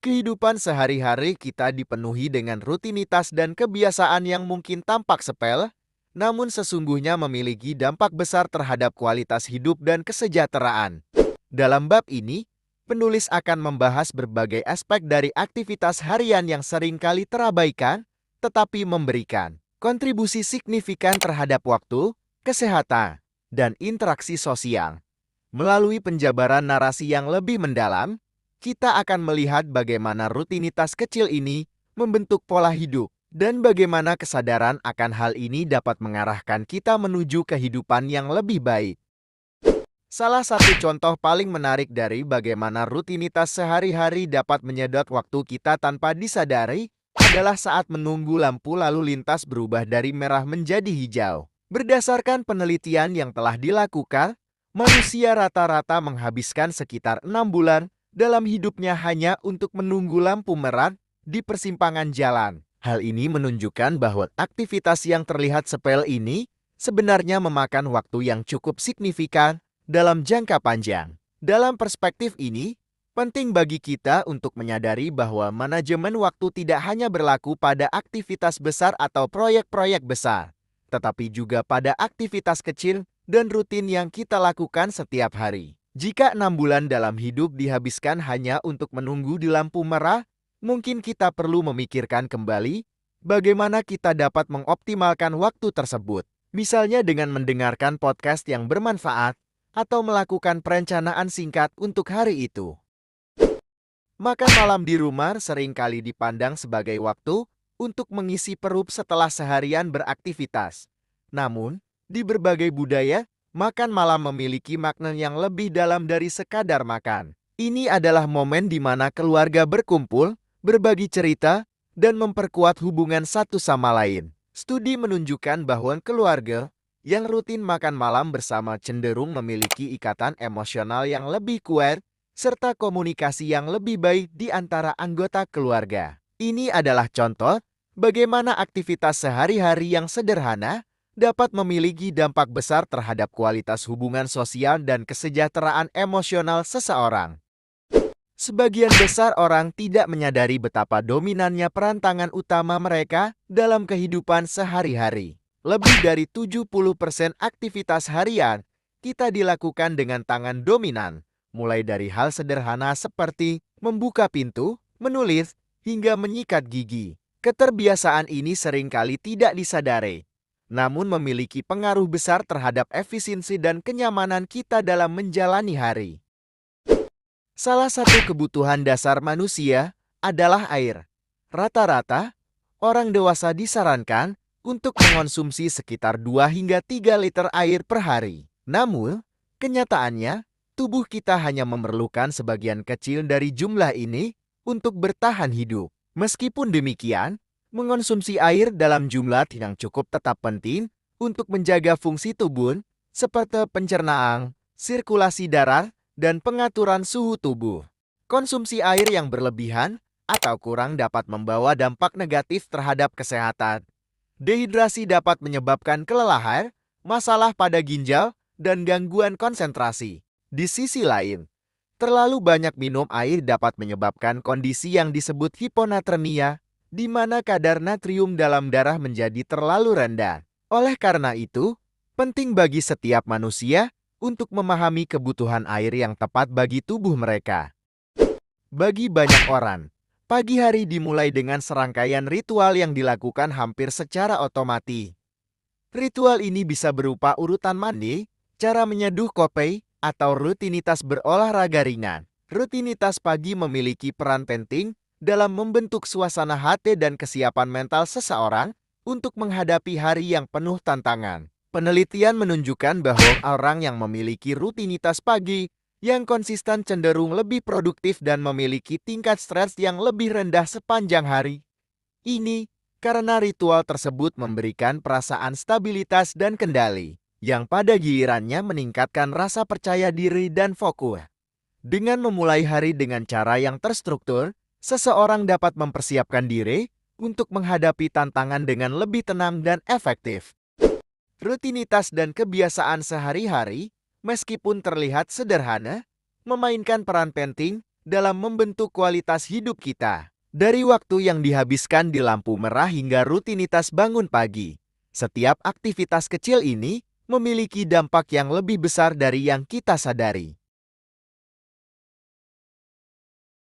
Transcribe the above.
Kehidupan sehari-hari kita dipenuhi dengan rutinitas dan kebiasaan yang mungkin tampak sepele, namun sesungguhnya memiliki dampak besar terhadap kualitas hidup dan kesejahteraan. Dalam bab ini, penulis akan membahas berbagai aspek dari aktivitas harian yang seringkali terabaikan, tetapi memberikan kontribusi signifikan terhadap waktu, kesehatan, dan interaksi sosial. Melalui penjabaran narasi yang lebih mendalam, kita akan melihat bagaimana rutinitas kecil ini membentuk pola hidup dan bagaimana kesadaran akan hal ini dapat mengarahkan kita menuju kehidupan yang lebih baik. Salah satu contoh paling menarik dari bagaimana rutinitas sehari-hari dapat menyedot waktu kita tanpa disadari adalah saat menunggu lampu lalu lintas berubah dari merah menjadi hijau. Berdasarkan penelitian yang telah dilakukan, manusia rata-rata menghabiskan sekitar 6 bulan dalam hidupnya hanya untuk menunggu lampu merah di persimpangan jalan. Hal ini menunjukkan bahwa aktivitas yang terlihat sepele ini sebenarnya memakan waktu yang cukup signifikan dalam jangka panjang. Dalam perspektif ini, penting bagi kita untuk menyadari bahwa manajemen waktu tidak hanya berlaku pada aktivitas besar atau proyek-proyek besar, tetapi juga pada aktivitas kecil dan rutin yang kita lakukan setiap hari. Jika 6 bulan dalam hidup dihabiskan hanya untuk menunggu di lampu merah, mungkin kita perlu memikirkan kembali bagaimana kita dapat mengoptimalkan waktu tersebut. Misalnya dengan mendengarkan podcast yang bermanfaat atau melakukan perencanaan singkat untuk hari itu. Makan malam di rumah seringkali dipandang sebagai waktu untuk mengisi perut setelah seharian beraktivitas. Namun, di berbagai budaya, makan malam memiliki makna yang lebih dalam dari sekadar makan. Ini adalah momen di mana keluarga berkumpul, berbagi cerita, dan memperkuat hubungan satu sama lain. Studi menunjukkan bahwa keluarga yang rutin makan malam bersama cenderung memiliki ikatan emosional yang lebih kuat, serta komunikasi yang lebih baik di antara anggota keluarga. Ini adalah contoh bagaimana aktivitas sehari-hari yang sederhana dapat memiliki dampak besar terhadap kualitas hubungan sosial dan kesejahteraan emosional seseorang. Sebagian besar orang tidak menyadari betapa dominannya peran tangan utama mereka dalam kehidupan sehari-hari. Lebih dari 70% aktivitas harian kita dilakukan dengan tangan dominan, mulai dari hal sederhana seperti membuka pintu, menulis, hingga menyikat gigi. Keterbiasaan ini seringkali tidak disadari, namun memiliki pengaruh besar terhadap efisiensi dan kenyamanan kita dalam menjalani hari. Salah satu kebutuhan dasar manusia adalah air. Rata-rata, orang dewasa disarankan untuk mengonsumsi sekitar 2 hingga 3 liter air per hari. Namun, kenyataannya, tubuh kita hanya memerlukan sebagian kecil dari jumlah ini untuk bertahan hidup. Meskipun demikian, mengonsumsi air dalam jumlah yang cukup tetap penting untuk menjaga fungsi tubuh seperti pencernaan, sirkulasi darah, dan pengaturan suhu tubuh. Konsumsi air yang berlebihan atau kurang dapat membawa dampak negatif terhadap kesehatan. Dehidrasi dapat menyebabkan kelelahan, masalah pada ginjal, dan gangguan konsentrasi. Di sisi lain, terlalu banyak minum air dapat menyebabkan kondisi yang disebut hiponatremia, di mana kadar natrium dalam darah menjadi terlalu rendah. Oleh karena itu, penting bagi setiap manusia untuk memahami kebutuhan air yang tepat bagi tubuh mereka. Bagi banyak orang, pagi hari dimulai dengan serangkaian ritual yang dilakukan hampir secara otomatis. Ritual ini bisa berupa urutan mandi, cara menyeduh kopi, atau rutinitas berolahraga ringan. Rutinitas pagi memiliki peran penting dalam membentuk suasana hati dan kesiapan mental seseorang untuk menghadapi hari yang penuh tantangan. Penelitian menunjukkan bahwa orang yang memiliki rutinitas pagi yang konsisten cenderung lebih produktif dan memiliki tingkat stres yang lebih rendah sepanjang hari. Ini karena ritual tersebut memberikan perasaan stabilitas dan kendali, yang pada gilirannya meningkatkan rasa percaya diri dan fokus. Dengan memulai hari dengan cara yang terstruktur, seseorang dapat mempersiapkan diri untuk menghadapi tantangan dengan lebih tenang dan efektif. Rutinitas dan kebiasaan sehari-hari, meskipun terlihat sederhana, memainkan peran penting dalam membentuk kualitas hidup kita. Dari waktu yang dihabiskan di lampu merah hingga rutinitas bangun pagi, setiap aktivitas kecil ini memiliki dampak yang lebih besar dari yang kita sadari.